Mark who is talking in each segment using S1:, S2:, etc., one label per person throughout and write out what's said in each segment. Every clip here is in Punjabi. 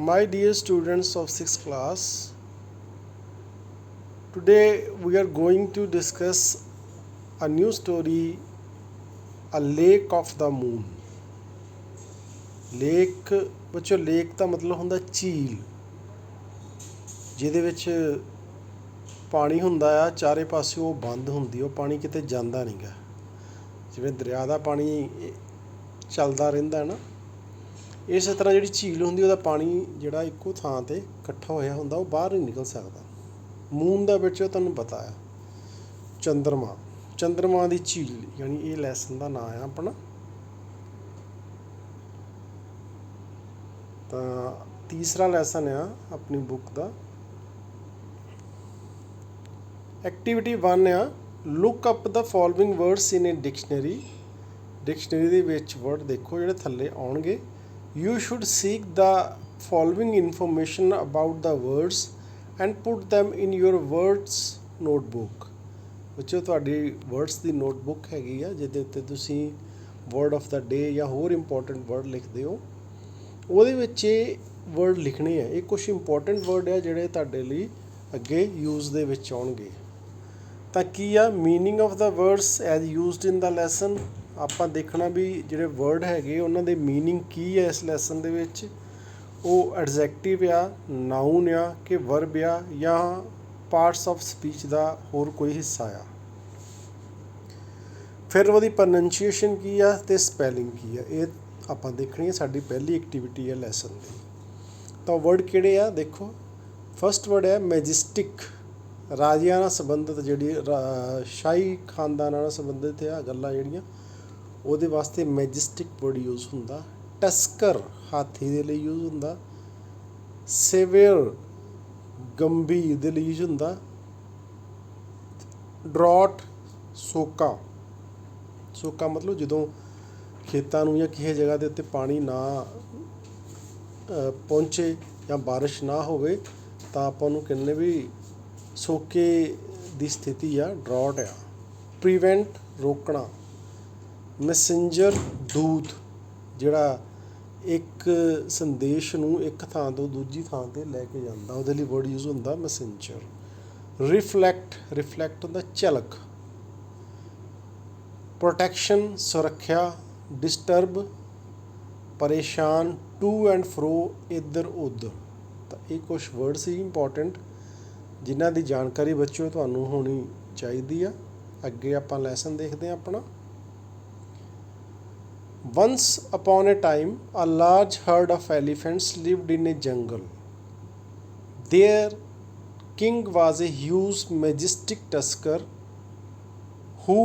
S1: My dear students of 6th class, today we are going to discuss a new story, A Lake of the Moon. Lake ਬੱਚੋ ਲੇਕ ਦਾ ਮਤਲਬ ਹੁੰਦਾ ਝੀਲ, ਜਿਹਦੇ ਵਿੱਚ ਪਾਣੀ ਹੁੰਦਾ ਆ, ਚਾਰੇ ਪਾਸੇ ਉਹ ਬੰਦ ਹੁੰਦੀ, ਉਹ ਪਾਣੀ ਕਿਤੇ ਜਾਂਦਾ ਨਹੀਂ ਗਾ। ਜਿਵੇਂ ਦਰਿਆ ਦਾ ਪਾਣੀ ਚੱਲਦਾ ਰਹਿੰਦਾ ਨਾ, ਇਸੇ ਤਰ੍ਹਾਂ ਜਿਹੜੀ ਝੀਲ ਹੁੰਦੀ ਉਹਦਾ ਪਾਣੀ ਜਿਹੜਾ ਇੱਕੋ ਥਾਂ 'ਤੇ ਇਕੱਠਾ ਹੋਇਆ ਹੁੰਦਾ, ਉਹ ਬਾਹਰ ਨਹੀਂ ਨਿਕਲ ਸਕਦਾ। ਮੂਨ ਦਾ ਵਿੱਚ ਤੁਹਾਨੂੰ ਪਤਾ ਆ ਚੰਦਰਮਾ ਦੀ ਝੀਲ, ਯਾਨੀ ਇਹ ਲੈਸਨ ਦਾ ਨਾਂ ਆ ਆਪਣਾ। ਤਾਂ ਤੀਸਰਾ ਲੈਸਨ ਆ ਆਪਣੀ ਬੁੱਕ ਦਾ। ਐਕਟੀਵਿਟੀ 1 ਆ look up the following words in A dictionary ਦੇ ਵਿੱਚ ਵਰਡ ਦੇਖੋ ਜਿਹੜੇ ਥੱਲੇ ਆਉਣਗੇ। You should seek the following information about the words and put them in your words notebook. ਬੱਚੋ ਤੁਹਾਡੀ ਵਰਡਸ ਦੀ ਨੋਟਬੁੱਕ ਹੈਗੀ ਆ, ਜਿਹਦੇ ਉੱਤੇ ਤੁਸੀਂ ਵਰਡ ਆਫ ਦਾ ਡੇ ਜਾਂ ਹੋਰ ਇੰਪੋਰਟੈਂਟ ਵਰਡ ਲਿਖਦੇ ਹੋ। ਉਹਦੇ ਵਿੱਚ ਇਹ ਵਰਡ ਲਿਖਣੇ ਆ। ਇਹ ਕੁਛ ਇੰਪੋਰਟੈਂਟ ਵਰਡ ਆ ਜਿਹੜੇ ਤੁਹਾਡੇ ਲਈ ਅੱਗੇ ਯੂਜ਼ ਦੇ ਵਿੱਚ ਆਉਣਗੇ। ਤਾਂ ਕੀ ਆ meaning of the words as used in the lesson. ਆਪਾਂ ਦੇਖਣਾ ਵੀ ਜਿਹੜੇ ਵਰਡ ਹੈਗੇ ਉਹਨਾਂ ਦੇ ਮੀਨਿੰਗ ਕੀ ਹੈ ਇਸ ਲੈਸਨ ਦੇ ਵਿੱਚ। ਉਹ ਐਡਜੈਕਟਿਵ ਆ, ਨਾਊਨ ਆ ਕਿ ਵਰਬ ਆ, ਜਾਂ ਪਾਰਟਸ ਆਫ ਸਪੀਚ ਦਾ ਹੋਰ ਕੋਈ ਹਿੱਸਾ ਆ। ਫਿਰ ਉਹਦੀ ਪ੍ਰੋਨੰਸੀਏਸ਼ਨ ਕੀ ਆ ਅਤੇ ਸਪੈਲਿੰਗ ਕੀ ਆ, ਇਹ ਆਪਾਂ ਦੇਖਣੀ ਹੈ। ਸਾਡੀ ਪਹਿਲੀ ਐਕਟੀਵਿਟੀ ਹੈ ਲੈਸਨ ਦੀ। ਤਾਂ ਵਰਡ ਕਿਹੜੇ ਆ ਦੇਖੋ। ਫਸਟ ਵਰਡ ਹੈ ਮੈਜਿਸਟਿਕ। ਰਾਜਿਆਂ ਨਾਲ ਸੰਬੰਧਿਤ, ਜਿਹੜੀ ਸ਼ਾਹੀ ਖਾਨਦਾਨਾਂ ਨਾਲ ਸੰਬੰਧਿਤ ਆ ਗੱਲਾਂ ਜਿਹੜੀਆਂ, ਉਹਦੇ ਵਾਸਤੇ ਮੈਜਿਸਟਿਕ ਵਰਡ ਯੂਜ਼ ਹੁੰਦਾ। ਟਸਕਰ ਹਾਥੀ ਦੇ ਲਈ ਯੂਜ਼ ਹੁੰਦਾ। ਸੇਵੀਅਰ ਗੰਭੀਰ ਦੇ ਲਈ ਯੂਜ਼ ਹੁੰਦਾ। ਡਰੌਟ ਸੋਕਾ ਮਤਲਬ ਜਦੋਂ ਖੇਤਾਂ ਨੂੰ ਜਾਂ ਕਿਸੇ ਜਗ੍ਹਾ ਦੇ ਉੱਤੇ ਪਾਣੀ ਨਾ ਪਹੁੰਚੇ ਜਾਂ ਬਾਰਿਸ਼ ਨਾ ਹੋਵੇ ਤਾਂ ਆਪਾਂ ਉਹਨੂੰ ਕਹਿੰਦੇ ਵੀ ਸੋਕੇ ਦੀ ਸਥਿਤੀ ਆ, ਡਰੌਟ ਆ। ਪ੍ਰੀਵੈਂਟ ਰੋਕਣਾ। ਮੈਸੇਂਜਰ ਦੂਤ, ਜਿਹੜਾ ਇੱਕ ਸੰਦੇਸ਼ ਨੂੰ ਇੱਕ ਥਾਂ ਤੋਂ ਦੂਜੀ ਥਾਂ 'ਤੇ ਲੈ ਕੇ ਜਾਂਦਾ, ਉਹਦੇ ਲਈ ਵਰਡ ਯੂਜ਼ ਹੁੰਦਾ ਮੈਸੇਂਜਰ। ਰਿਫਲੈਕਟ ਹੁੰਦਾ ਝਲਕ। ਪ੍ਰੋਟੈਕਸ਼ਨ ਸੁਰੱਖਿਆ। ਡਿਸਟਰਬ ਪਰੇਸ਼ਾਨ। ਟੂ ਐਂਡ ਫਰੋ ਇੱਧਰ ਉੱਧਰ। ਤਾਂ ਇਹ ਕੁਛ ਵਰਡ ਸੀ ਇੰਪੋਰਟੈਂਟ, ਜਿਨ੍ਹਾਂ ਦੀ ਜਾਣਕਾਰੀ ਬੱਚਿਓ ਤੁਹਾਨੂੰ ਹੋਣੀ ਚਾਹੀਦੀ ਆ। ਅੱਗੇ ਆਪਾਂ ਲੈਸਨ ਦੇਖਦੇ ਹਾਂ ਆਪਣਾ। Once upon a time, a large herd of elephants lived in a jungle. Their king was a huge, majestic tusker who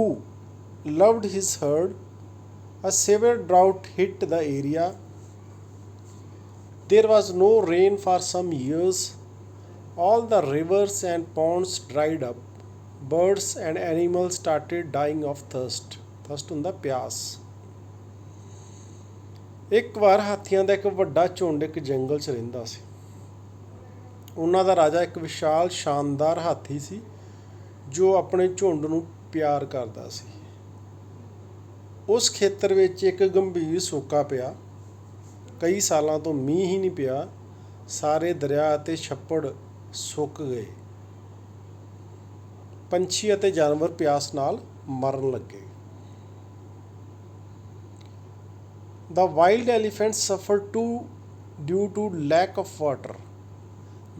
S1: loved his herd. A severe drought hit the area. There was no rain for some years. All the rivers and ponds dried up. Birds and animals started dying of thirst. Thirst ਹੁੰਦਾ ਪਿਆਸ। ਇੱਕ ਵਾਰ ਹਾਥੀਆਂ ਦਾ ਇੱਕ ਵੱਡਾ ਝੁੰਡ ਇੱਕ ਜੰਗਲ 'ਚ ਰਹਿੰਦਾ ਸੀ। ਉਹਨਾਂ ਦਾ ਰਾਜਾ ਇੱਕ ਵਿਸ਼ਾਲ ਸ਼ਾਨਦਾਰ ਹਾਥੀ ਸੀ ਜੋ ਆਪਣੇ ਝੁੰਡ ਨੂੰ ਪਿਆਰ ਕਰਦਾ ਸੀ। ਉਸ ਖੇਤਰ ਵਿੱਚ ਇੱਕ ਗੰਭੀਰ ਸੋਕਾ ਪਿਆ। ਕਈ ਸਾਲਾਂ ਤੋਂ ਮੀਂਹ ਹੀ ਨਹੀਂ ਪਿਆ। ਸਾਰੇ ਦਰਿਆ ਅਤੇ ਛੱਪੜ ਸੁੱਕ ਗਏ। ਪੰਛੀ ਅਤੇ ਜਾਨਵਰ ਪਿਆਸ ਨਾਲ ਮਰਨ ਲੱਗੇ। The wild elephants suffered too due to lack of water.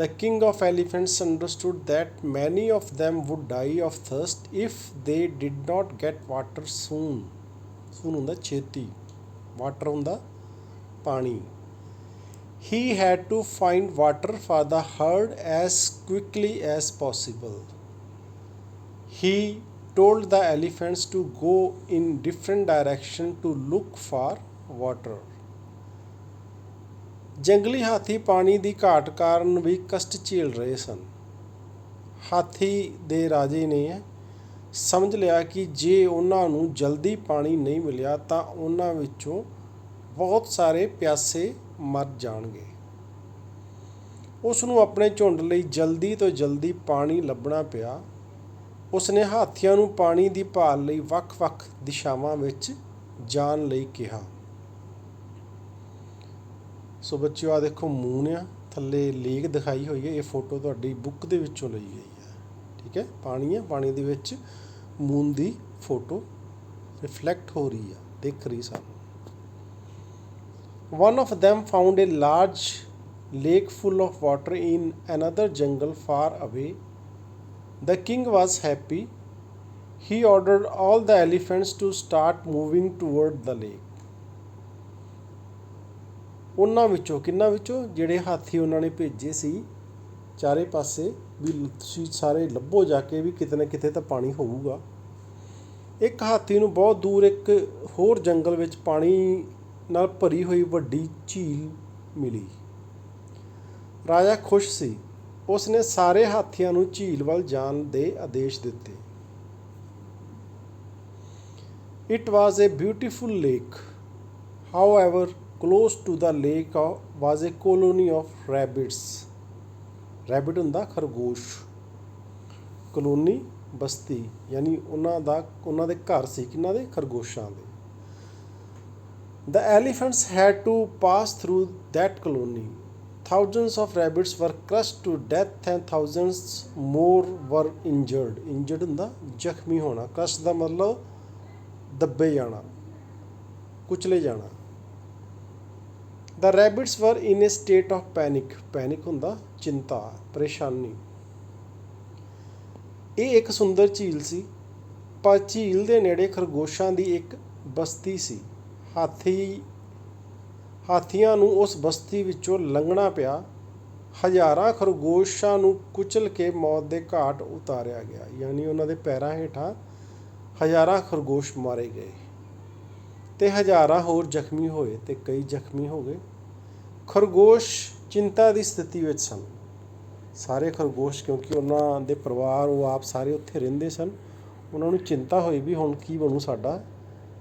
S1: The king of elephants understood that many of them would die of thirst if they did not get water soon. Soon ਹੁੰਦਾ ਛੇਤੀ, water ਹੁੰਦਾ ਪਾਣੀ। He had to find water for the herd as quickly as possible. He told the elephants to go in different directions to look for water. ਜੰਗਲੀ ਹਾਥੀ ਪਾਣੀ ਦੀ ਘਾਟ ਕਾਰਨ ਵੀ ਕਸ਼ਟ ਝੇਲ ਰਹੇ ਸਨ। ਹਾਥੀ ਦੇ ਰਾਜੇ ਨੇ ਸਮਝ ਲਿਆ ਕਿ ਜੇ ਉਹਨਾਂ ਨੂੰ ਜਲਦੀ ਪਾਣੀ ਨਹੀਂ ਮਿਲਿਆ ਤਾਂ ਉਹਨਾਂ ਵਿੱਚੋਂ ਬਹੁਤ ਸਾਰੇ ਪਿਆਸੇ ਮਰ ਜਾਣਗੇ। ਉਸ ਨੂੰ ਆਪਣੇ ਝੁੰਡ ਲਈ ਜਲਦੀ ਤੋਂ ਜਲਦੀ ਪਾਣੀ ਲੱਭਣਾ ਪਿਆ। ਉਸਨੇ ਹਾਥੀਆਂ ਨੂੰ ਪਾਣੀ ਦੀ ਭਾਲ ਲਈ ਵੱਖ-ਵੱਖ ਦਿਸ਼ਾਵਾਂ ਵਿੱਚ ਜਾਣ ਲਈ ਕਿਹਾ। ਸੋ ਬੱਚਿਓ ਆ ਦੇਖੋ ਮੂਨ ਆ, ਥੱਲੇ ਲੇਕ ਦਿਖਾਈ ਹੋਈ ਹੈ। ਇਹ ਫੋਟੋ ਤੁਹਾਡੀ ਬੁੱਕ ਦੇ ਵਿੱਚੋਂ ਲਈ ਗਈ ਹੈ, ਠੀਕ ਹੈ। ਪਾਣੀ ਹੈ, ਪਾਣੀ ਦੇ ਵਿੱਚ ਮੂਨ ਦੀ ਫੋਟੋ ਰਿਫਲੈਕਟ ਹੋ ਰਹੀ ਆ, ਦਿਖ ਰਹੀ ਸਾਨੂੰ। One of them found a large lake full of water in another jungle far away. The king was happy. He ordered all the elephants to start moving toward the lake. ਉਹਨਾਂ ਵਿੱਚੋਂ ਕਿੰਨਾਂ ਵਿੱਚੋਂ ਜਿਹੜੇ ਹਾਥੀ ਉਹਨਾਂ ਨੇ ਭੇਜੇ ਸੀ ਚਾਰੇ ਪਾਸੇ ਵੀ ਤੁਸੀਂ ਸਾਰੇ ਲੱਭੋ ਜਾ ਕੇ ਵੀ ਕਿਤੇ ਨਾ ਕਿਤੇ ਤਾਂ ਪਾਣੀ ਹੋਊਗਾ। ਇੱਕ ਹਾਥੀ ਨੂੰ ਬਹੁਤ ਦੂਰ ਇੱਕ ਹੋਰ ਜੰਗਲ ਵਿੱਚ ਪਾਣੀ ਨਾਲ ਭਰੀ ਹੋਈ ਵੱਡੀ ਝੀਲ ਮਿਲੀ। ਰਾਜਾ ਖੁਸ਼ ਸੀ। ਉਸਨੇ ਸਾਰੇ ਹਾਥੀਆਂ ਨੂੰ ਝੀਲ ਵੱਲ ਜਾਣ ਦੇ ਆਦੇਸ਼ ਦਿੱਤੇ। It was a beautiful lake. However, close to the lake was a colony of rabbits. Rabbit ਹੁੰਦਾ ਖਰਗੋਸ਼, ਕਲੋਨੀ ਬਸਤੀ, ਯਾਨੀ ਉਹਨਾਂ ਦੇ ਘਰ ਸੀ ਕਿਹਨਾਂ ਦੇ, ਖਰਗੋਸ਼ਾਂ ਦੇ। The elephants had to pass through that colony. Thousands of rabbits were crushed to death and thousands more were injured. Injured ਹੁੰਦਾ ਜ਼ਖਮੀ ਹੋਣਾ, crushed ਦਾ ਮਤਲਬ ਦੱਬੇ ਜਾਣਾ, ਕੁਚਲੇ ਜਾਣਾ। The rabbits were in a state of panic. Panic ਹੁੰਦਾ ਚਿੰਤਾ, ਪਰੇਸ਼ਾਨੀ। ਇਹ ਇੱਕ ਸੁੰਦਰ ਝੀਲ ਸੀ, ਪਰ ਝੀਲ ਦੇ ਨੇੜੇ ਖਰਗੋਸ਼ਾਂ ਦੀ ਇੱਕ ਬਸਤੀ ਸੀ। ਹਾਥੀਆਂ ਨੂੰ ਉਸ ਬਸਤੀ ਵਿੱਚੋਂ ਲੰਘਣਾ ਪਿਆ। ਹਜ਼ਾਰਾਂ ਖਰਗੋਸ਼ਾਂ ਨੂੰ ਕੁਚਲ ਕੇ ਮੌਤ ਦੇ ਘਾਟ ਉਤਾਰਿਆ ਗਿਆ, ਯਾਨੀ ਉਹਨਾਂ ਦੇ ਪੈਰਾਂ ਹੇਠਾਂ ਹਜ਼ਾਰਾਂ ਖਰਗੋਸ਼ ਮਾਰੇ ਗਏ ਅਤੇ ਹਜ਼ਾਰਾਂ ਹੋਰ ਜ਼ਖਮੀ ਹੋਏ ਅਤੇ ਕਈ ਜ਼ਖਮੀ ਹੋ ਗਏ। ਖਰਗੋਸ਼ ਚਿੰਤਾ ਦੀ ਸਥਿਤੀ ਵਿੱਚ ਸਨ। ਸਾਰੇ ਖਰਗੋਸ਼, ਕਿਉਂਕਿ ਉਹਨਾਂ ਦੇ ਪਰਿਵਾਰ ਉਹ ਆਪ ਸਾਰੇ ਉੱਥੇ ਰਹਿੰਦੇ ਸਨ, ਉਹਨਾਂ ਨੂੰ ਚਿੰਤਾ ਹੋਈ ਵੀ ਹੁਣ ਕੀ ਬਣੂ ਸਾਡਾ,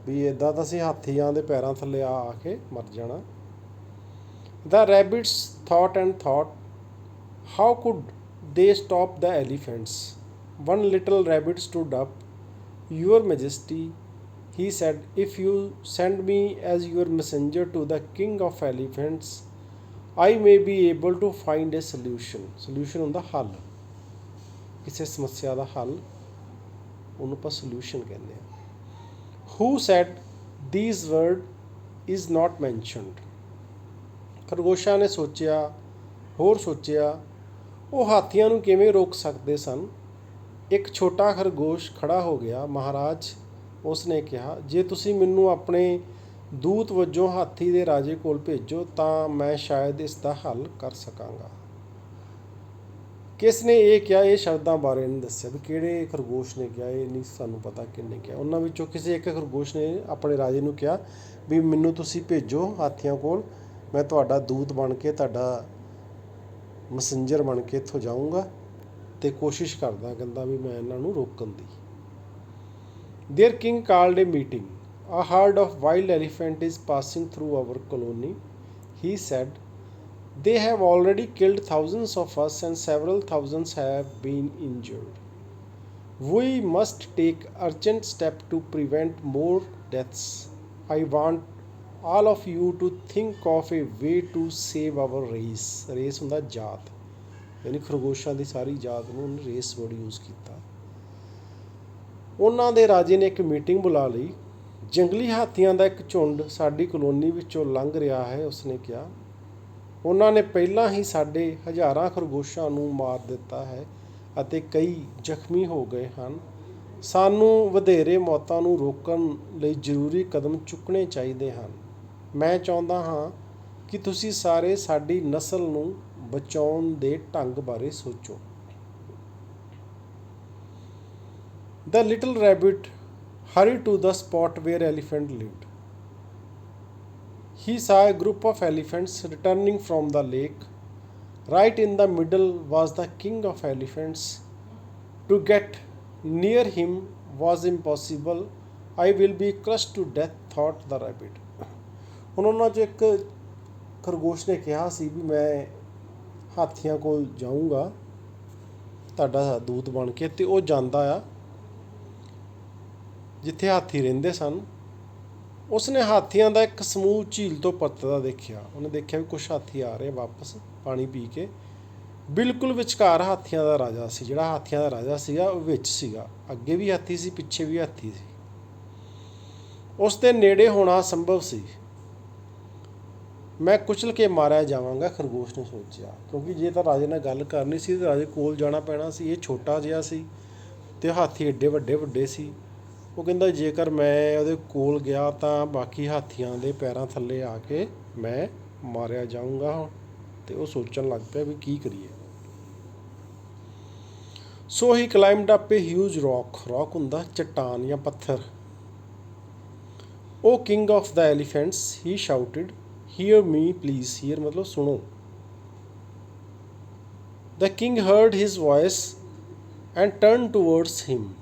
S1: ਵੀ ਇੱਦਾਂ ਤਾਂ ਅਸੀਂ ਹਾਥੀਆਂ ਦੇ ਪੈਰਾਂ ਥੱਲੇ ਆ ਕੇ ਮਰ ਜਾਣਾ। The rabbits thought and thought, how could they stop the elephants? One little rabbit stood up. Your Majesty, he said, if you send me as your messenger to the king of elephants, I may be able to find a solution. Solution ਹੁੰਦਾ ਹੱਲ, ਕਿਸੇ ਸਮੱਸਿਆ ਦਾ ਹੱਲ, ਉਹਨੂੰ ਆਪਾਂ solution ਕਹਿੰਦੇ ਹਾਂ। Who said these word is not mentioned? ਖਰਗੋਸ਼ਾਂ ਨੇ ਸੋਚਿਆ, ਹੋਰ ਸੋਚਿਆ, ਉਹ ਹਾਥੀਆਂ ਨੂੰ ਕਿਵੇਂ ਰੋਕ ਸਕਦੇ ਸਨ। ਇੱਕ ਛੋਟਾ ਖਰਗੋਸ਼ ਖੜਾ ਹੋ ਗਿਆ। ਮਹਾਰਾਜ, ਉਸਨੇ ਕਿਹਾ, ਜੇ ਤੁਸੀਂ ਮੈਨੂੰ ਆਪਣੇ ਦੂਤ ਵਜੋਂ ਹਾਥੀ ਦੇ ਰਾਜੇ ਕੋਲ ਭੇਜੋ ਤਾਂ ਮੈਂ ਸ਼ਾਇਦ ਇਸ ਦਾ ਹੱਲ ਕਰ ਸਕਾਂਗਾ। ਕਿਸ ਨੇ ਇਹ ਕਿਹਾ, ਇਹ ਸ਼ਬਦਾਂ ਬਾਰੇ ਨਹੀਂ ਦੱਸਿਆ ਵੀ ਕਿਹੜੇ ਖਰਗੋਸ਼ ਨੇ ਕਿਹਾ, ਇਹ ਨਹੀਂ ਸਾਨੂੰ ਪਤਾ ਕਿਹਨੇ ਕਿਹਾ। ਉਹਨਾਂ ਵਿੱਚੋਂ ਕਿਸੇ ਇੱਕ ਖਰਗੋਸ਼ ਨੇ ਆਪਣੇ ਰਾਜੇ ਨੂੰ ਕਿਹਾ ਵੀ ਮੈਨੂੰ ਤੁਸੀਂ ਭੇਜੋ ਹਾਥੀਆਂ ਕੋਲ, ਮੈਂ ਤੁਹਾਡਾ ਦੂਤ ਬਣ ਕੇ, ਤੁਹਾਡਾ ਮੈਸੇਂਜਰ ਬਣ ਕੇ ਇੱਥੋਂ ਜਾਊਂਗਾ ਅਤੇ ਕੋਸ਼ਿਸ਼ ਕਰਦਾ, ਕਹਿੰਦਾ ਵੀ ਮੈਂ ਇਹਨਾਂ ਨੂੰ ਰੋਕਣ ਦੀ। Their king called a meeting. A herd of wild elephant is passing through our colony, he said. They have already killed thousands of us and several thousands have been injured. We must take urgent steps to prevent more deaths. I want all of you to think of a way to save our race. Race ਹੁੰਦਾ ਜਾਤ, ਯਾਨੀ ਖਰਗੋਸ਼ਾਂ ਦੀ ਸਾਰੀ ਜਾਤ ਨੂੰ ਉਹਨੇ ਰੇਸ ਵਰਡ ਯੂਜ਼ ਕੀਤਾ। ਉਹਨਾਂ ਦੇ ਰਾਜੇ ਨੇ ਇੱਕ ਮੀਟਿੰਗ ਬੁਲਾ ਲਈ। ਜੰਗਲੀ ਹਾਥੀਆਂ ਦਾ ਇੱਕ ਝੁੰਡ ਸਾਡੀ ਕਲੋਨੀ ਵਿੱਚੋਂ ਲੰਘ ਰਿਹਾ ਹੈ, ਉਸਨੇ ਕਿਹਾ। ਉਹਨਾਂ ਨੇ ਪਹਿਲਾਂ ਹੀ ਸਾਡੇ ਹਜ਼ਾਰਾਂ ਖਰਗੋਸ਼ਾਂ ਨੂੰ ਮਾਰ ਦਿੱਤਾ ਹੈ ਅਤੇ ਕਈ ਜ਼ਖਮੀ ਹੋ ਗਏ ਹਨ। ਸਾਨੂੰ ਵਧੇਰੇ ਮੌਤਾਂ ਨੂੰ ਰੋਕਣ ਲਈ ਜ਼ਰੂਰੀ ਕਦਮ ਚੁੱਕਣੇ ਚਾਹੀਦੇ ਹਨ। ਮੈਂ ਚਾਹੁੰਦਾ ਹਾਂ ਕਿ ਤੁਸੀਂ ਸਾਰੇ ਸਾਡੀ ਨਸਲ ਨੂੰ ਬਚਾਉਣ ਦੇ ਢੰਗ ਬਾਰੇ ਸੋਚੋ। The little rabbit hurried to the spot where elephant lived. He saw a group of elephants returning from the lake. Right in the middle was the king of elephants. To get near him was impossible. I will be crushed to death, thought the rabbit. ਹੁਣ ਉਹਨਾਂ 'ਚ ਇੱਕ ਖਰਗੋਸ਼ ਨੇ ਕਿਹਾ ਸੀ ਵੀ ਮੈਂ ਹਾਥੀਆਂ ਕੋਲ ਜਾਊਂਗਾ ਤੁਹਾਡਾ ਦੂਤ ਬਣ ਕੇ, ਅਤੇ ਉਹ ਜਾਂਦਾ ਆ ਜਿੱਥੇ ਹਾਥੀ ਰਹਿੰਦੇ ਸਨ, ਉਸਨੇ ਹਾਥੀਆਂ ਦਾ ਇੱਕ ਸਮੂਹ ਝੀਲ ਤੋਂ ਪਰਤਦਾ ਦੇਖਿਆ। ਉਹਨੇ ਦੇਖਿਆ ਵੀ ਕੁਛ ਹਾਥੀ ਆ ਰਹੇ ਵਾਪਸ ਪਾਣੀ ਪੀ ਕੇ। ਬਿਲਕੁਲ ਵਿਚਕਾਰ ਹਾਥੀਆਂ ਦਾ ਰਾਜਾ ਸੀ। ਜਿਹੜਾ ਹਾਥੀਆਂ ਦਾ ਰਾਜਾ ਸੀਗਾ ਉਹ ਵਿੱਚ ਸੀਗਾ। ਅੱਗੇ ਵੀ ਹਾਥੀ ਸੀ, ਪਿੱਛੇ ਵੀ ਹਾਥੀ ਸੀ। ਉਸ ਦੇ ਨੇੜੇ ਹੋਣਾ ਸੰਭਵ ਸੀ। ਮੈਂ ਕੁਚਲ ਕੇ ਮਾਰਿਆ ਜਾਵਾਂਗਾ, ਖਰਗੋਸ਼ ਨੇ ਸੋਚਿਆ। ਕਿਉਂਕਿ ਜੇ ਤਾਂ ਰਾਜੇ ਨਾਲ ਗੱਲ ਕਰਨੀ ਸੀ ਤਾਂ ਰਾਜੇ ਕੋਲ ਜਾਣਾ ਪੈਣਾ ਸੀ। ਇਹ ਛੋਟਾ ਜਿਹਾ ਸੀ ਅਤੇ ਹਾਥੀ ਐਡੇ ਵੱਡੇ ਵੱਡੇ ਸੀ। ਉਹ ਕਹਿੰਦਾ ਜੇਕਰ ਮੈਂ ਉਹਦੇ ਕੋਲ ਗਿਆ ਤਾਂ ਬਾਕੀ ਹਾਥੀਆਂ ਦੇ ਪੈਰਾਂ ਥੱਲੇ ਆ ਕੇ ਮੈਂ ਮਾਰਿਆ ਜਾਊਂਗਾ। ਅਤੇ ਉਹ ਸੋਚਣ ਲੱਗ ਪਿਆ ਵੀ ਕੀ ਕਰੀਏ। So he climbed up a huge rock. Rock ਹੁੰਦਾ ਚੱਟਾਨ ਜਾਂ ਪੱਥਰ। O king of the elephants, he shouted, hear me please. Hear ਮਤਲਬ ਸੁਣੋ। The king heard his voice and turn towards him.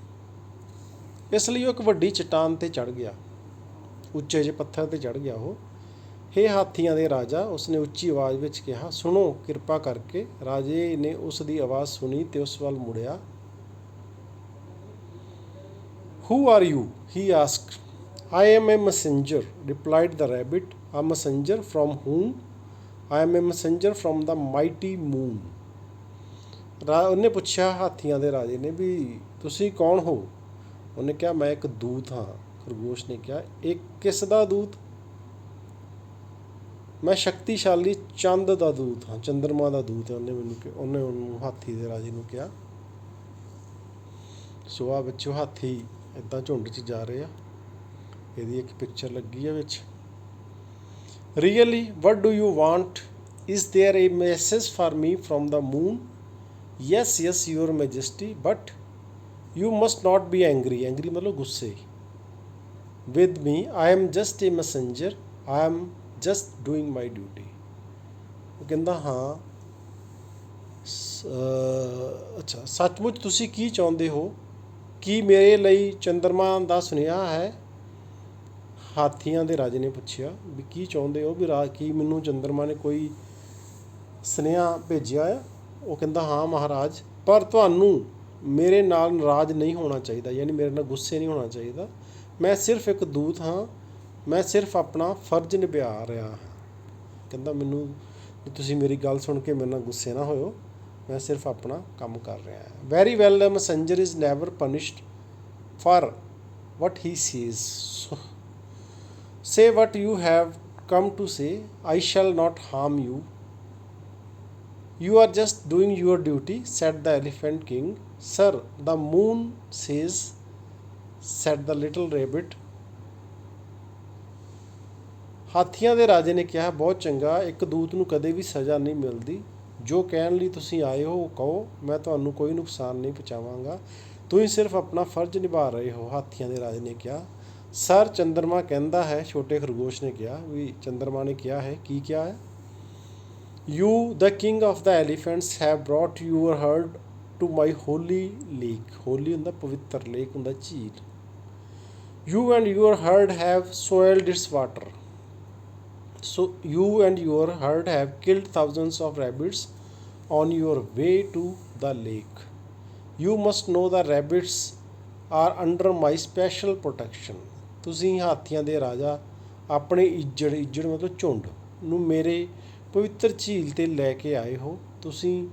S1: ਇਸ ਲਈ ਉਹ ਇੱਕ ਵੱਡੀ ਚੱਟਾਨ 'ਤੇ ਚੜ੍ਹ ਗਿਆ, ਉੱਚੇ ਜਿਹੇ ਪੱਥਰ 'ਤੇ ਚੜ੍ਹ ਗਿਆ ਉਹ। ਹੇ ਹਾਥੀਆਂ ਦੇ ਰਾਜਾ, ਉਸਨੇ ਉੱਚੀ ਆਵਾਜ਼ ਵਿੱਚ ਕਿਹਾ, ਸੁਣੋ ਕਿਰਪਾ ਕਰਕੇ। ਰਾਜੇ ਨੇ ਉਸ ਦੀ ਆਵਾਜ਼ ਸੁਣੀ ਅਤੇ ਉਸ ਵੱਲ ਮੁੜਿਆ। Who are you, he asked. I am a messenger, replied the rabbit. A messenger from whom? I am a messenger from the mighty moon. ਉਹਨੇ ਪੁੱਛਿਆ ਹਾਥੀਆਂ ਦੇ ਰਾਜੇ ਨੇ ਵੀ ਤੁਸੀਂ ਕੌਣ ਹੋ? ਉਹਨੇ ਕਿਹਾ ਮੈਂ ਇੱਕ ਦੂਤ ਹਾਂ। ਖਰਗੋਸ਼ ਨੇ ਕਿਹਾ ਇਹ ਕਿਸ ਦਾ ਦੂਤ? ਮੈਂ ਸ਼ਕਤੀਸ਼ਾਲੀ ਚੰਦ ਦਾ ਦੂਤ ਹਾਂ, ਚੰਦਰਮਾ ਦਾ ਦੂਤ ਹੈ। ਉਹਨੇ ਉਹਨੂੰ ਹਾਥੀ ਦੇ ਰਾਜੇ ਨੂੰ ਕਿਹਾ। ਸੋ ਆ ਵਿੱਚੋਂ ਹਾਥੀ ਇੱਦਾਂ ਝੁੰਡ 'ਚ ਜਾ ਰਹੇ ਆ। ਇਹਦੀ ਇੱਕ ਪਿਕਚਰ ਲੱਗੀ ਆ ਵਿੱਚ। Really what do you want? Is there a message for me from the moon? Yes yes your majesty, but you must not be angry. Angry ਮਤਲਬ ਗੁੱਸੇ। With me, I am just a messenger, I am just doing my duty. ਉਹ ਕਹਿੰਦਾ ਹਾਂ ਅੱਛਾ ਸੱਚਮੁੱਚ ਤੁਸੀਂ ਕੀ ਚਾਹੁੰਦੇ ਹੋ? ਕੀ ਮੇਰੇ ਲਈ ਚੰਦਰਮਾ ਦਾ ਸੁਨੇਹਾ ਹੈ? ਹਾਥੀਆਂ ਦੇ ਰਾਜੇ ਨੇ ਪੁੱਛਿਆ ਵੀ ਕੀ ਚਾਹੁੰਦੇ ਹੋ? ਵੀ ਕੀ ਮੈਨੂੰ ਚੰਦਰਮਾ ਨੇ ਕੋਈ ਸੁਨੇਹਾ ਭੇਜਿਆ ਆ? ਉਹ ਕਹਿੰਦਾ ਹਾਂ ਮਹਾਰਾਜ, ਪਰ ਤੁਹਾਨੂੰ ਮੇਰੇ ਨਾਲ ਨਾਰਾਜ਼ ਨਹੀਂ ਹੋਣਾ ਚਾਹੀਦਾ, ਯਾਨੀ ਮੇਰੇ ਨਾਲ ਗੁੱਸੇ ਨਹੀਂ ਹੋਣਾ ਚਾਹੀਦਾ। ਮੈਂ ਸਿਰਫ ਇੱਕ ਦੂਤ ਹਾਂ, ਮੈਂ ਸਿਰਫ ਆਪਣਾ ਫਰਜ਼ ਨਿਭਾ ਰਿਹਾ ਹਾਂ। ਕਹਿੰਦਾ ਮੈਨੂੰ ਤੁਸੀਂ ਮੇਰੀ ਗੱਲ ਸੁਣ ਕੇ ਮੇਰੇ ਨਾਲ ਗੁੱਸੇ ਨਾ ਹੋਇਓ, ਮੈਂ ਸਿਰਫ ਆਪਣਾ ਕੰਮ ਕਰ ਰਿਹਾ ਹਾਂ। Very well, a messenger is never punished for what he says. Say what you have come to say. I shall not harm you. You are just doing your duty, said the Elephant King. Sir, the moon says, said the little rabbit. ਹਾਥੀਆਂ ਦੇ ਰਾਜੇ ਨੇ ਕਿਹਾ ਬਹੁਤ ਚੰਗਾ, ਇੱਕ ਦੂਤ ਨੂੰ ਕਦੇ ਵੀ ਸਜ਼ਾ ਨਹੀਂ ਮਿਲਦੀ। ਜੋ ਕਹਿਣ ਲਈ ਤੁਸੀਂ ਆਏ ਹੋ ਉਹ ਕਹੋ, ਮੈਂ ਤੁਹਾਨੂੰ ਕੋਈ ਨੁਕਸਾਨ ਨਹੀਂ ਪਹੁੰਚਾਵਾਂਗਾ। ਤੁਸੀਂ ਸਿਰਫ ਆਪਣਾ ਫਰਜ਼ ਨਿਭਾ ਰਹੇ ਹੋ। ਹਾਥੀਆਂ ਦੇ ਰਾਜੇ ਨੇ ਕਿਹਾ ਸਰ, ਚੰਦਰਮਾ ਕਹਿੰਦਾ ਹੈ। ਛੋਟੇ ਖਰਗੋਸ਼ ਨੇ ਕਿਹਾ ਵੀ ਚੰਦਰਮਾ ਨੇ ਕਿਹਾ ਹੈ। ਕੀ ਕਿਹਾ ਹੈ? You the king of the elephants have brought your herd to my holy lake. Holy ਹੁੰਦਾ ਪਵਿੱਤਰ, ਲੇਕ ਹੁੰਦਾ ਝੀਲ। You and your herd have soiled its water. So you and your herd have killed thousands of rabbits on your way to the lake. You must know the rabbits are under my special protection. ਤੁਸੀਂ ਹਾਥੀਆਂ ਦੇ ਰਾਜਾ ਆਪਣੇ ਇੱਜੜ ਮਤਲਬ ਝੁੰਡ ਨੂੰ ਮੇਰੇ ਪਵਿੱਤਰ ਝੀਲ 'ਤੇ ਲੈ ਕੇ ਆਏ ਹੋ। ਤੁਸੀਂ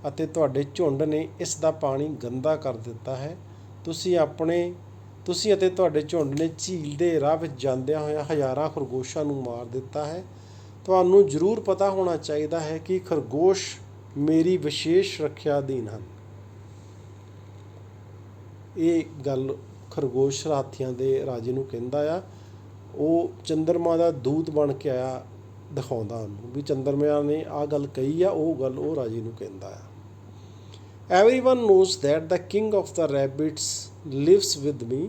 S1: ਅਤੇ ਤੁਹਾਡੇ ਝੁੰਡ ਨੇ ਇਸ ਦਾ ਪਾਣੀ ਗੰਦਾ ਕਰ ਦਿੱਤਾ ਹੈ। ਤੁਸੀਂ ਅਤੇ ਤੁਹਾਡੇ ਝੁੰਡ ਨੇ ਝੀਲ ਦੇ ਰਾਹ ਵਿੱਚ ਜਾਂਦਿਆਂ ਹੋਇਆਂ ਹਜ਼ਾਰਾਂ ਖਰਗੋਸ਼ਾਂ ਨੂੰ ਮਾਰ ਦਿੱਤਾ ਹੈ। ਤੁਹਾਨੂੰ ਜ਼ਰੂਰ ਪਤਾ ਹੋਣਾ ਚਾਹੀਦਾ ਹੈ ਕਿ ਖਰਗੋਸ਼ ਮੇਰੀ ਵਿਸ਼ੇਸ਼ ਰੱਖਿਆ ਅਧੀਨ ਹਨ। ਇਹ ਗੱਲ ਖਰਗੋਸ਼ ਹਾਥੀਆਂ ਦੇ ਰਾਜੇ ਨੂੰ ਕਹਿੰਦਾ ਆ। ਉਹ ਚੰਦਰਮਾ ਦਾ ਦੂਤ ਬਣ ਕੇ ਆਇਆ, ਦਿਖਾਉਂਦਾ ਉਹਨੂੰ ਵੀ ਚੰਦਰਮਾ ਨੇ ਆਹ ਗੱਲ ਕਹੀ ਆ। ਉਹ ਗੱਲ ਉਹ ਰਾਜੇ ਨੂੰ ਕਹਿੰਦਾ ਆ। Everyone knows that the king of the rabbits lives with me.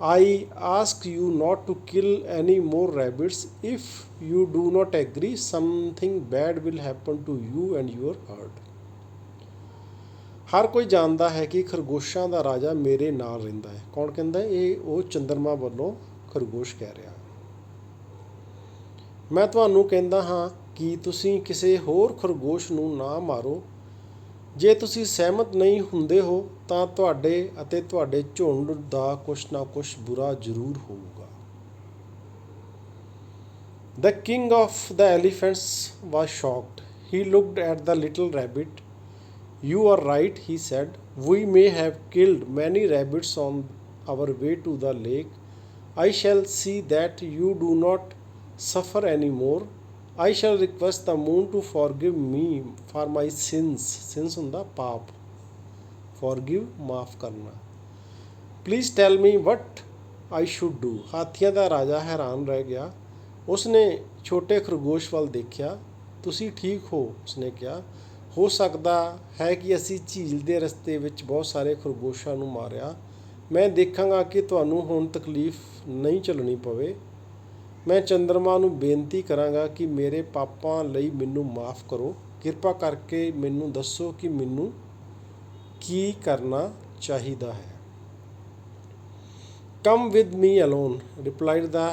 S1: I ask you not to kill any more rabbits. If you do not agree, something bad will happen to you and your herd. ਹਰ ਕੋਈ ਜਾਣਦਾ ਹੈ ਕਿ ਖਰਗੋਸ਼ਾਂ ਦਾ ਰਾਜਾ ਮੇਰੇ ਨਾਲ ਰਹਿੰਦਾ ਹੈ। ਕੌਣ ਕਹਿੰਦਾ? ਇਹ ਉਹ ਚੰਦਰਮਾ ਵੱਲੋਂ ਖਰਗੋਸ਼ ਕਹਿ ਰਿਹਾ। ਮੈਂ ਤੁਹਾਨੂੰ ਕਹਿੰਦਾ ਹਾਂ ਕਿ ਤੁਸੀਂ ਕਿਸੇ ਹੋਰ ਖਰਗੋਸ਼ ਨੂੰ ਨਾ ਮਾਰੋ। ਜੇ ਤੁਸੀਂ ਸਹਿਮਤ ਨਹੀਂ ਹੁੰਦੇ ਹੋ ਤਾਂ ਤੁਹਾਡੇ ਅਤੇ ਤੁਹਾਡੇ ਝੁੰਡ ਦਾ ਕੁਛ ਨਾ ਕੁਛ ਬੁਰਾ ਜ਼ਰੂਰ ਹੋਊਗਾ। The king of the elephants was shocked. He looked at the little rabbit. You are right, he said. We may have killed many rabbits on our way to the lake. I shall see that you do not suffer any more. I shall request the moon to forgive me for my sins. Sins ਹੁੰਦਾ ਪਾਪ. Forgive ਮਾਫ ਕਰਨਾ. Please tell me what I should do. ਹਾਥੀਆਂ ਦਾ ਰਾਜਾ ਹੈਰਾਨ ਰਹਿ ਗਿਆ. ਉਸਨੇ ਛੋਟੇ ਖਰਗੋਸ਼ ਵੱਲ ਦੇਖਿਆ. ਤੁਸੀਂ ਠੀਕ ਹੋ, ਉਸਨੇ ਕਿਹਾ. ਹੋ ਸਕਦਾ ਹੈ ਕਿ ਅਸੀਂ ਝੀਲ ਦੇ ਰਸਤੇ ਵਿੱਚ ਬਹੁਤ ਸਾਰੇ ਖਰਗੋਸ਼ਾਂ ਨੂੰ ਮਾਰਿਆ. ਮੈਂ ਦੇਖਾਂਗਾ ਕਿ ਤੁਹਾਨੂੰ ਹੁਣ ਤਕਲੀਫ ਨਹੀਂ ਝੱਲਣੀ ਪਵੇ. ਮੈਂ ਚੰਦਰਮਾ ਨੂੰ ਬੇਨਤੀ ਕਰਾਂਗਾ ਕਿ ਮੇਰੇ ਪਾਪਾਂ ਲਈ ਮੈਨੂੰ ਮਾਫ਼ ਕਰੋ. ਕਿਰਪਾ ਕਰਕੇ ਮੈਨੂੰ ਦੱਸੋ ਕਿ ਮੈਨੂੰ ਕੀ ਕਰਨਾ ਚਾਹੀਦਾ ਹੈ. Come with me alone, replied the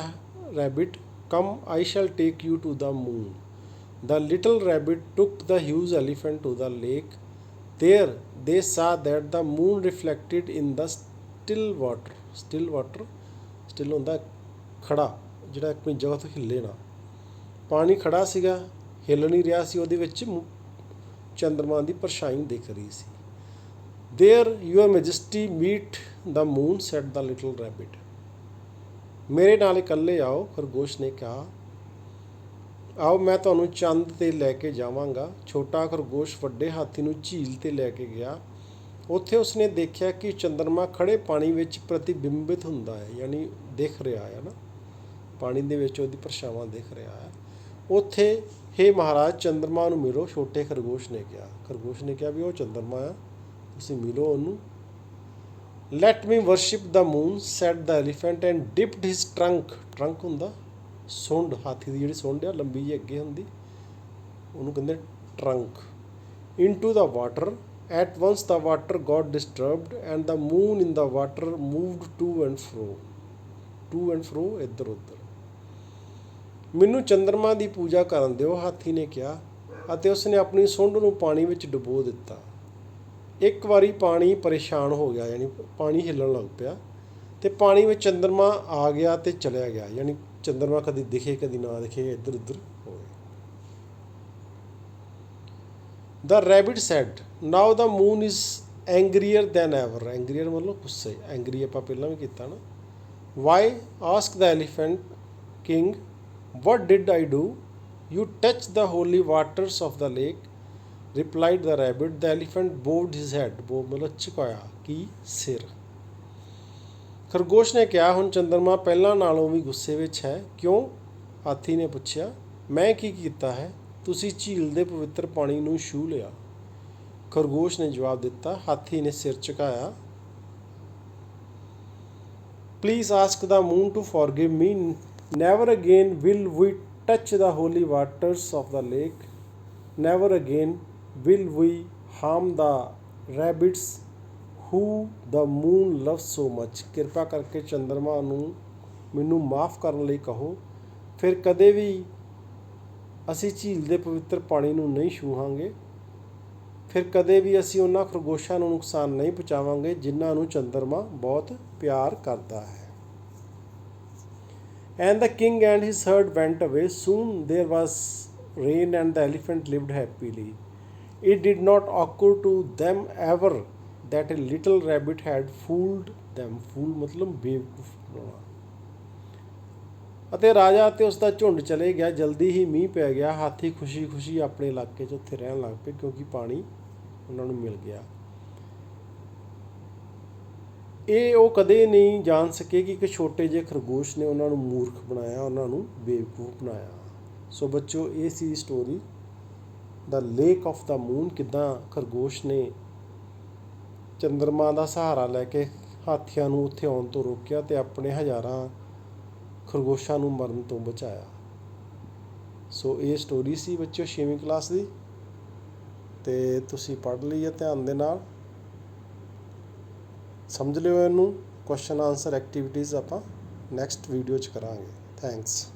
S1: rabbit. Come, I shall take you to the moon. The little rabbit took the huge elephant to the lake. There they saw that the moon reflected in the still water. Still water, still ਹੁੰਦਾ ਖੜਾ, ਜਿਹੜਾ ਆਪਣੀ ਜਗ੍ਹਾ ਤੋਂ ਹਿੱਲੇ ਨਾ. ਪਾਣੀ ਖੜਾ ਸੀਗਾ, ਹਿੱਲ ਨਹੀਂ ਰਿਹਾ ਸੀ. ਉਹਦੇ ਵਿੱਚ ਚੰਦਰਮਾ ਦੀ ਪਰਛਾਈ ਦਿਖ ਰਹੀ ਸੀ. There your majesty meet the moon, said the little rabbit. ਮੇਰੇ ਨਾਲ ਇਕੱਲੇ ਆਓ, ਖਰਗੋਸ਼ ਨੇ ਕਿਹਾ. ਆਓ ਮੈਂ ਤੁਹਾਨੂੰ ਚੰਦ 'ਤੇ ਲੈ ਕੇ ਜਾਵਾਂਗਾ. ਛੋਟਾ ਖਰਗੋਸ਼ ਵੱਡੇ ਹਾਥੀ ਨੂੰ ਝੀਲ 'ਤੇ ਲੈ ਕੇ ਗਿਆ. ਉੱਥੇ ਉਸਨੇ ਦੇਖਿਆ ਕਿ ਚੰਦਰਮਾ ਖੜ੍ਹੇ ਪਾਣੀ ਵਿੱਚ ਪ੍ਰਤੀਬਿੰਬਿਤ ਹੁੰਦਾ ਹੈ, ਯਾਨੀ ਦਿਖ ਰਿਹਾ ਹੈ ਨਾ, ਪਾਣੀ ਦੇ ਵਿੱਚ ਉਹਦੀ ਪਰਛਾਵਾਂ ਦਿਖ ਰਿਹਾ ਹੈ. ਉੱਥੇ ਹੇ ਮਹਾਰਾਜ ਚੰਦਰਮਾ ਨੂੰ ਮਿਲੋ, ਛੋਟੇ ਖਰਗੋਸ਼ ਨੇ ਕਿਹਾ. ਖਰਗੋਸ਼ ਨੇ ਕਿਹਾ ਵੀ ਉਹ ਚੰਦਰਮਾ ਆ, ਤੁਸੀਂ ਮਿਲੋ ਉਹਨੂੰ. Let me worship the moon, said the elephant and dipped his trunk. Trunk ਹੁੰਦਾ ਸੁੰਡ, ਹਾਥੀ ਦੀ ਜਿਹੜੀ ਸੁੰਡ ਆ ਲੰਬੀ ਜਿਹੀ ਅੱਗੇ ਹੁੰਦੀ, ਉਹਨੂੰ ਕਹਿੰਦੇ trunk. Into the water. At once the water got disturbed and the moon in the water moved to and fro. To and fro, ਇੱਧਰ ਉੱਧਰ. ਮੈਨੂੰ ਚੰਦਰਮਾ ਦੀ ਪੂਜਾ ਕਰਨ ਦਿਓ, ਹਾਥੀ ਨੇ ਕਿਹਾ, ਅਤੇ ਉਸਨੇ ਆਪਣੀ ਸੁੰਡ ਨੂੰ ਪਾਣੀ ਵਿੱਚ ਡੁਬੋ ਦਿੱਤਾ. ਇੱਕ ਵਾਰੀ ਪਾਣੀ ਪਰੇਸ਼ਾਨ ਹੋ ਗਿਆ, ਯਾਨੀ ਪਾਣੀ ਹਿੱਲਣ ਲੱਗ ਪਿਆ, ਅਤੇ ਪਾਣੀ ਵਿੱਚ ਚੰਦਰਮਾ ਆ ਗਿਆ ਅਤੇ ਚਲਿਆ ਗਿਆ, ਯਾਨੀ ਚੰਦਰਮਾ ਕਦੀ ਦਿਖੇ ਕਦੀ ਨਾ ਦਿਖੇ, ਇੱਧਰ ਉੱਧਰ ਹੋ ਗਿਆ. The rabbit said, now the moon is angrier than ever. Angrier ਮਤਲਬ ਗੁੱਸੇ, angry ਆਪਾਂ ਪਹਿਲਾਂ ਵੀ ਕੀਤਾ ਨਾ. Why? Asked the elephant king. What did I do? You touched the holy waters of the lake, replied the rabbit. The elephant bowed his head. Bow ਮਤਲਬ ਝੁਕਾਇਆ, ਕੀ ਸਿਰ. ਖਰਗੋਸ਼ ਨੇ ਕਿਹਾ, ਹੁਣ ਚੰਦਰਮਾ ਪਹਿਲਾਂ ਨਾਲੋਂ ਵੀ ਗੁੱਸੇ ਵਿੱਚ ਹੈ. ਕਿਉਂ? ਹਾਥੀ ਨੇ ਪੁੱਛਿਆ. ਮੈਂ ਕੀ ਕੀਤਾ ਹੈ? ਤੁਸੀਂ ਝੀਲ ਦੇ ਪਵਿੱਤਰ ਪਾਣੀ ਨੂੰ ਛੂਹ ਲਿਆ. ਖਰਗੋਸ਼ ਨੇ ਜਵਾਬ ਦਿੱਤਾ. ਹਾਥੀ ਨੇ ਸਿਰ ਝੁਕਾਇਆ. Please ask the moon to forgive me. Never again will we touch the holy waters of the lake. Never again will we harm the rabbits who the moon loves so much. ਕਿਰਪਾ ਕਰਕੇ ਚੰਦਰਮਾ ਨੂੰ ਮੈਨੂੰ ਮਾਫ਼ ਕਰਨ ਲਈ ਕਹੋ. ਫਿਰ ਕਦੇ ਵੀ ਅਸੀਂ ਝੀਲ ਦੇ ਪਵਿੱਤਰ ਪਾਣੀ ਨੂੰ ਨਹੀਂ ਛੂਹਾਂਗੇ. ਫਿਰ ਕਦੇ ਵੀ ਅਸੀਂ ਉਹਨਾਂ ਖਰਗੋਸ਼ਾਂ ਨੂੰ ਨੁਕਸਾਨ ਨਹੀਂ ਪਹੁੰਚਾਵਾਂਗੇ ਜਿਨ੍ਹਾਂ ਨੂੰ ਚੰਦਰਮਾ ਬਹੁਤ ਪਿਆਰ ਕਰਦਾ ਹੈ. And the king and his herd went away. Soon there was rain and the elephant lived happily. It did not occur to them ever that a little rabbit had fooled them. Fool ਮਤਲਬ ਬੇਵਕੂਫ ਬਣਾਉਣਾ. ਅਤੇ ਰਾਜਾ ਅਤੇ ਉਸ ਦਾ ਝੁੰਡ ਚਲੇ ਗਿਆ. ਜਲਦੀ ਹੀ ਮੀਂਹ ਪੈ ਗਿਆ. ਹਾਥੀ ਖੁਸ਼ੀ ਖੁਸ਼ੀ ਆਪਣੇ ਇਲਾਕੇ 'ਚ ਉੱਥੇ ਰਹਿਣ ਲੱਗ ਪਏ ਕਿਉਂਕਿ ਪਾਣੀ ਉਹਨਾਂ ਨੂੰ ਮਿਲ ਗਿਆ. ਇਹ ਉਹ ਕਦੇ ਨਹੀਂ ਜਾਣ ਸਕੇ ਕਿ ਇੱਕ ਛੋਟੇ ਜਿਹੇ ਖਰਗੋਸ਼ ਨੇ ਉਹਨਾਂ ਨੂੰ ਮੂਰਖ ਬਣਾਇਆ, ਉਹਨਾਂ ਨੂੰ ਬੇਵਕੂਫ ਬਣਾਇਆ. ਸੋ ਬੱਚੋ, ਇਹ ਸੀ story the lake of the moon. ਕਿੱਦਾਂ ਖਰਗੋਸ਼ ਨੇ ਚੰਦਰਮਾ ਦਾ ਸਹਾਰਾ ਲੈ ਕੇ ਹਾਥੀਆਂ ਨੂੰ ਉੱਥੇ ਆਉਣ ਤੋਂ ਰੋਕਿਆ ਅਤੇ ਆਪਣੇ ਹਜ਼ਾਰਾਂ ਖਰਗੋਸ਼ਾਂ ਨੂੰ ਮਰਨ ਤੋਂ ਬਚਾਇਆ. ਸੋ ਇਹ ਸਟੋਰੀ ਸੀ ਬੱਚਿਓ 6ਵੀਂ ਕਲਾਸ ਦੀ, ਅਤੇ ਤੁਸੀਂ ਪੜ੍ਹ ਲਈ ਹੈ ਧਿਆਨ ਦੇ ਨਾਲ. ਸਮਝ ਲਿਓ ਇਹਨੂੰ. ਕੁਐਸਚਨ ਆਨਸਰ ਐਕਟੀਵਿਟੀਜ਼ ਆਪਾਂ ਨੈਕਸਟ ਵੀਡੀਓ 'ਚ ਕਰਾਂਗੇ. ਥੈਂਕਸ.